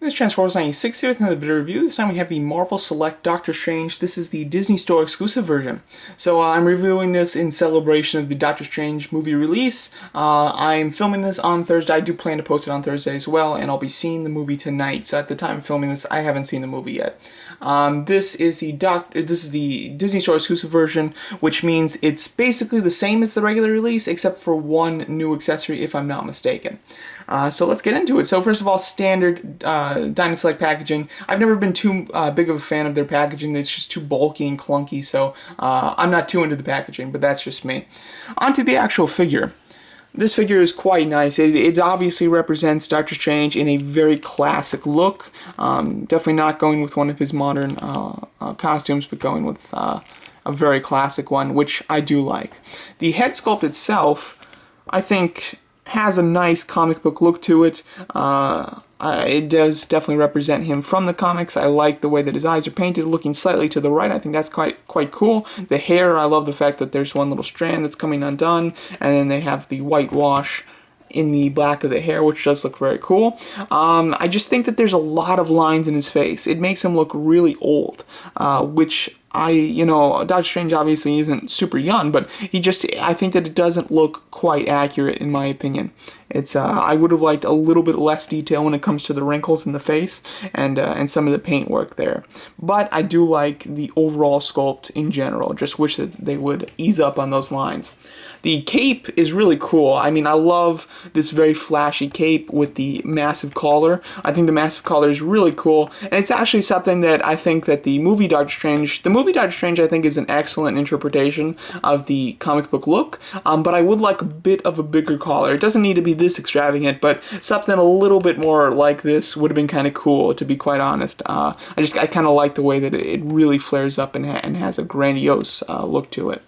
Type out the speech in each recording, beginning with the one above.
This is Transformers 96 here with another video review. This time we have the Marvel Select Doctor Strange. This is the Disney Store exclusive version. So I'm reviewing this in celebration of the Doctor Strange movie release. I'm filming this on Thursday. I do plan to post it on Thursday as well, and I'll be seeing the movie tonight. So at the time of filming this, I haven't seen the movie yet. This is the Disney Store exclusive version, which means it's basically the same as the regular release, except for one new accessory, if I'm not mistaken. So let's get into it. So first of all, standard Diamond Select packaging. I've never been too big of a fan of their packaging. It's just too bulky and clunky, so I'm not too into the packaging, but that's just me. Onto the actual figure. This figure is quite nice. It obviously represents Doctor Strange in a very classic look. Definitely not going with one of his modern costumes, but going with a very classic one, which I do like. The head sculpt itself, I think, has a nice comic book look to it. It does definitely represent him from the comics. I like the way that his eyes are painted, looking slightly to the right. I think that's quite cool. The hair, I love the fact that there's one little strand that's coming undone, and then they have the whitewash in the black of the hair, which does look very cool. I just think that there's a lot of lines in his face. It makes him look really old, which Doctor Strange obviously isn't super young, but I think that it doesn't look quite accurate in my opinion. I would have liked a little bit less detail when it comes to the wrinkles in the face and some of the paintwork there. But I do like the overall sculpt in general. Just wish that they would ease up on those lines. The cape is really cool. I mean, I love this very flashy cape with the massive collar. I think the massive collar is really cool, and it's actually something that I think that the movie Doctor Strange, I think, is an excellent interpretation of the comic book look, but I would like a bit of a bigger collar. It doesn't need to be this extravagant, but something a little bit more like this would have been kind of cool, to be quite honest. I kind of like the way that it really flares up and has a grandiose look to it.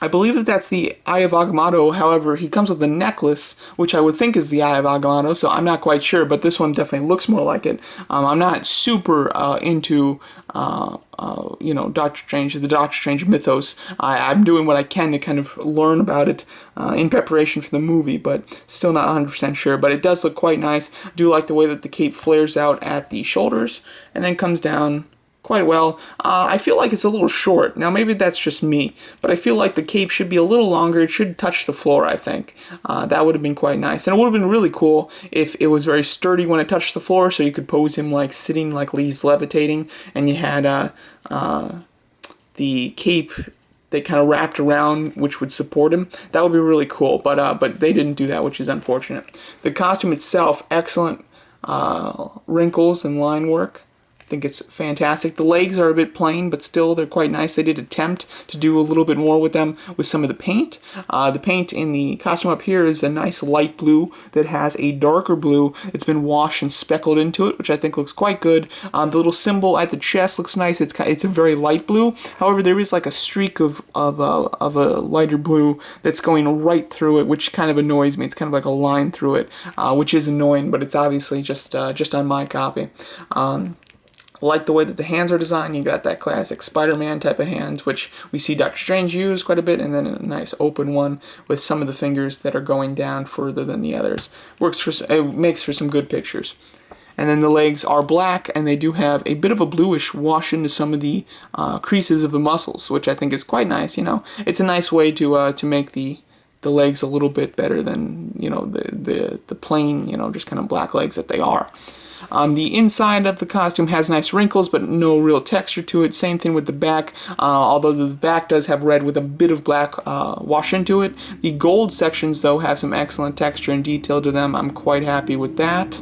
I believe that that's the Eye of Agamotto. However, he comes with a necklace, which I would think is the Eye of Agamotto, so I'm not quite sure, but this one definitely looks more like it. I'm not super into Doctor Strange, the Doctor Strange mythos. I'm doing what I can to kind of learn about it in preparation for the movie, but still not 100% sure. But it does look quite nice. I do like the way that the cape flares out at the shoulders and then comes down quite well. I feel like it's a little short. Now maybe that's just me, but I feel like the cape should be a little longer. It should touch the floor, I think. That would have been quite nice. And it would have been really cool if it was very sturdy when it touched the floor, so you could pose him like sitting like he's levitating, and you had the cape that kind of wrapped around, which would support him. That would be really cool, but they didn't do that, which is unfortunate. The costume itself, excellent wrinkles and line work. I think it's fantastic. The legs are a bit plain, but still they're quite nice. They did attempt to do a little bit more with them with some of the paint. The paint in the costume up here is a nice light blue that has a darker blue. It's been washed and speckled into it, which I think looks quite good. The little symbol at the chest looks nice. It's a very light blue. However, there is like a streak of a lighter blue that's going right through it, which kind of annoys me. It's kind of like a line through it, which is annoying, but it's obviously just on my copy. Like the way that the hands are designed. You got that classic Spider-Man type of hands, which we see Doctor Strange use quite a bit, and then a nice open one with some of the fingers that are going down further than the others. It makes for some good pictures. And then the legs are black, and they do have a bit of a bluish wash into some of the creases of the muscles, which I think is quite nice. It's a nice way to make the legs a little bit better than the plain just kind of black legs that they are. The inside of the costume has nice wrinkles, but no real texture to it. Same thing with the back, although the back does have red with a bit of black wash into it. The gold sections, though, have some excellent texture and detail to them. I'm quite happy with that.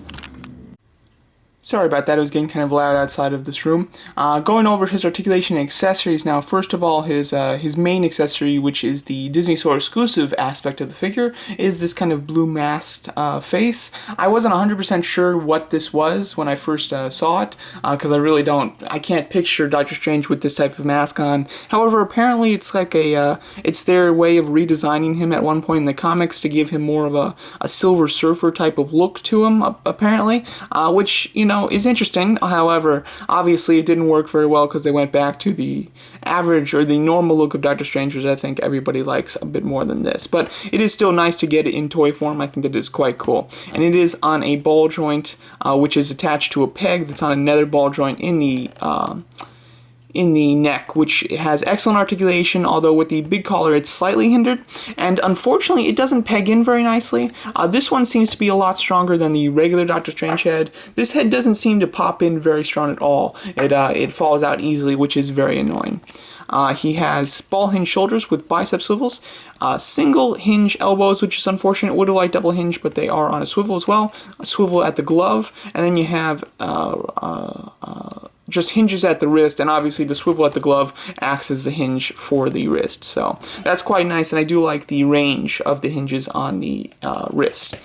Sorry about that, it was getting kind of loud outside of this room. Going over his articulation accessories now. First of all, his main accessory, which is the Disney Store exclusive aspect of the figure, is this kind of blue masked face. I wasn't 100% sure what this was when I first saw it, because I can't picture Doctor Strange with this type of mask on. However, apparently it's like it's their way of redesigning him at one point in the comics to give him more of a Silver Surfer type of look to him, apparently, which, know, is interesting. However, obviously it didn't work very well because they went back to the average or the normal look of Doctor Strange, which I think everybody likes a bit more than this. But it is still nice to get it in toy form. I think that is quite cool. And it is on a ball joint, which is attached to a peg that's on another ball joint in the neck, which has excellent articulation, although with the big collar it's slightly hindered, and unfortunately it doesn't peg in very nicely. This one seems to be a lot stronger than the regular Doctor Strange head. This head doesn't seem to pop in very strong at all. It falls out easily, which is very annoying. He has ball hinge shoulders with bicep swivels, single hinge elbows, which is unfortunate. Would have liked double hinge, but they are on a swivel as well. A swivel at the glove, and then you have just hinges at the wrist, and obviously the swivel at the glove acts as the hinge for the wrist. So that's quite nice, and I do like the range of the hinges on the wrist.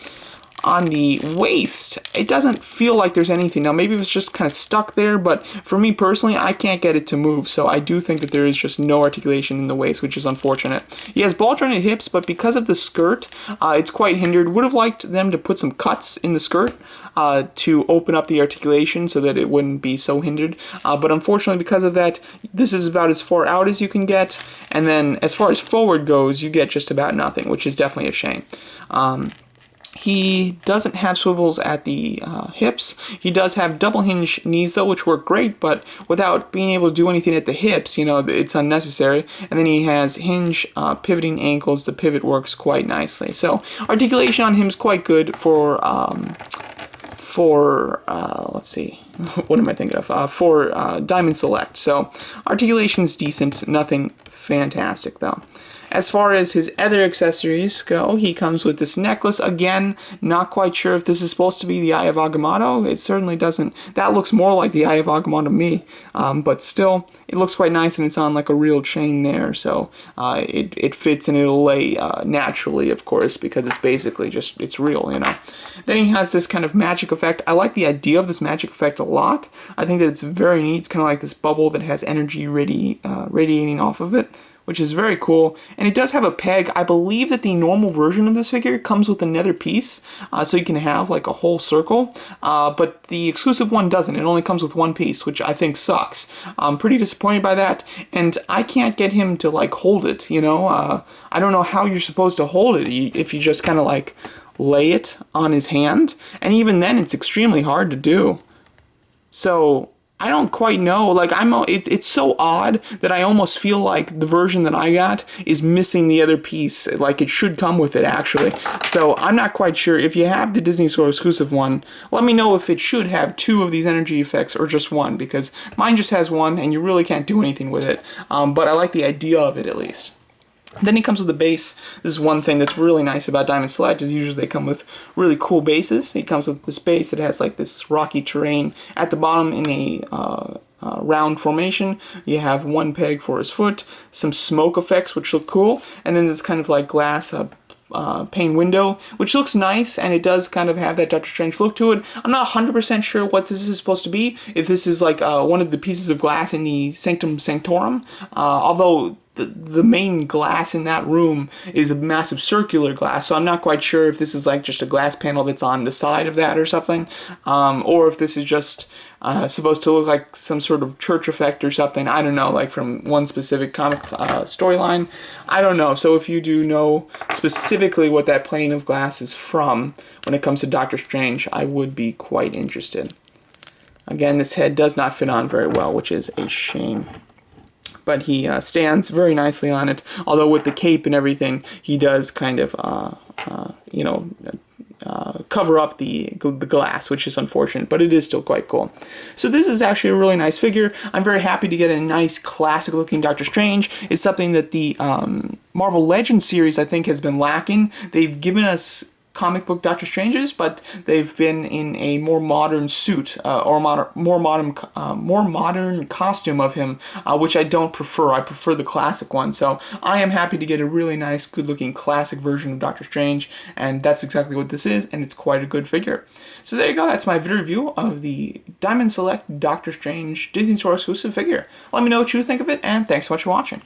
On the waist, it doesn't feel like there's anything. Now, maybe it's just kind of stuck there, but for me personally, I can't get it to move, so I do think that there is just no articulation in the waist, which is unfortunate. He has ball-jointed hips, but because of the skirt, it's quite hindered. Would have liked them to put some cuts in the skirt to open up the articulation so that it wouldn't be so hindered, but unfortunately, because of that, this is about as far out as you can get, and then as far as forward goes, you get just about nothing, which is definitely a shame. He doesn't have swivels at the hips. He does have double hinge knees though, which work great, but without being able to do anything at the hips, you know, it's unnecessary. And then he has hinge pivoting ankles. The pivot works quite nicely. So articulation on him is quite good for let's see, what am I thinking of? For Diamond Select. So articulation's decent, nothing fantastic though. As far as his other accessories go, he comes with this necklace. Again, not quite sure if this is supposed to be the Eye of Agamotto. It certainly doesn't. That looks more like the Eye of Agamotto to me, but still, it looks quite nice, and it's on like a real chain there, so it fits and it'll lay naturally, of course, because it's basically just, it's real, you know. Then he has this kind of magic effect. I like the idea of this magic effect a lot. I think that it's very neat. It's kind of like this bubble that has energy radiating off of it, which is very cool. And it does have a peg. I believe that the normal version of this figure comes with another piece, so you can have like a whole circle, but the exclusive one doesn't. It only comes with one piece, which I think sucks. I'm pretty disappointed by that, and I can't get him to like hold it, you know? I don't know how you're supposed to hold it if you just kind of like lay it on his hand, and even then it's extremely hard to do. So I don't quite know, like it's so odd that I almost feel like the version that I got is missing the other piece, like it should come with it actually. So I'm not quite sure. If you have the Disney Store exclusive one, let me know if it should have two of these energy effects or just one, because mine just has one and you really can't do anything with it, but I like the idea of it at least. Then he comes with a base. This is one thing that's really nice about Diamond Select, is usually they come with really cool bases. He comes with this base that has like this rocky terrain at the bottom in a round formation. You have one peg for his foot, some smoke effects which look cool, and then this kind of like glass pane window, which looks nice, and it does kind of have that Doctor Strange look to it. I'm not 100% sure what this is supposed to be, if this is like one of the pieces of glass in the Sanctum Sanctorum, although the main glass in that room is a massive circular glass, so I'm not quite sure if this is like just a glass panel that's on the side of that or something, or if this is just supposed to look like some sort of church effect or something. I don't know, like from one specific comic storyline. I don't know. So if you do know specifically what that plane of glass is from when it comes to Doctor Strange, I would be quite interested. Again, this head does not fit on very well, which is a shame. But he stands very nicely on it, although with the cape and everything, he does kind of, you know, cover up the glass, which is unfortunate, but it is still quite cool. So this is actually a really nice figure. I'm very happy to get a nice classic-looking Doctor Strange. It's something that the Marvel Legends series, I think, has been lacking. They've given us comic book Doctor Stranges, but they've been in a more modern suit or more modern costume of him, which I don't prefer. I prefer the classic one. So I am happy to get a really nice, good-looking classic version of Doctor Strange, and that's exactly what this is, and it's quite a good figure. So there you go. That's my video review of the Diamond Select Doctor Strange Disney Store exclusive figure. Let me know what you think of it, and thanks so much for watching.